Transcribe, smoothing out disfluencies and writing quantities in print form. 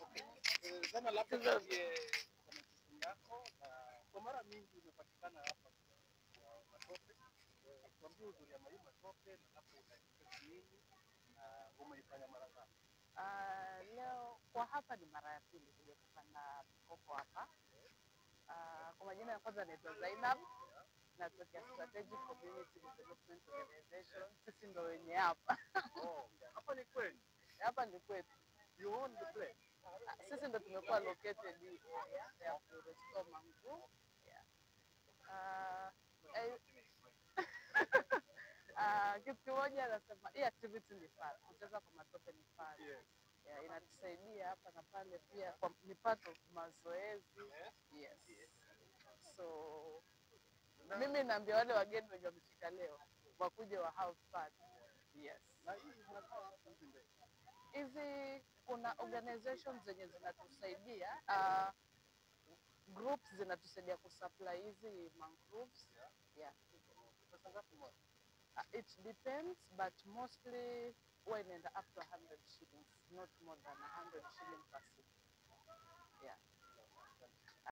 Okay. Zama labda tuambie kama jukumu yako na kwa mara mingi umepatikana hapa kwa Matope. Tuambie uzuri ya Mai Matope na labda una expect nini na umeifanya mara ngapi? Leo kwa hapa ni mara ya pili kuja kupanda mkopo hapa. Kwa majina ya kwanza naitwa Zainab, natokea Strategic Community Development Organization. Sisi ndo wenye hapa. Hapa ni kweli? Hapa ni kwetu. You own the place? Sisi ndo tumekuwa located hii ya restore mangrove. Kitu kimoja nasema hii activity ni fun. Kucheza kwa matope ni fun. Yes. Yeah, inatusaidia hapa na pale pia kwa ni part of mazoezi. Yes. So mimi naambia wale wageni wenye wamefika leo wakuje wa have fun. Yes. Na hizi zinakaa wapi hizi ndege? Hizi kuna organizations zenye zinatusaidia, groups zinatusaidia kusupply hizi mangroves. Yeah. Pesa ngapi moja? It depends, but mostly huwa inaenda up to 100 shillings, not more than 100 shillings per seat. Yeah.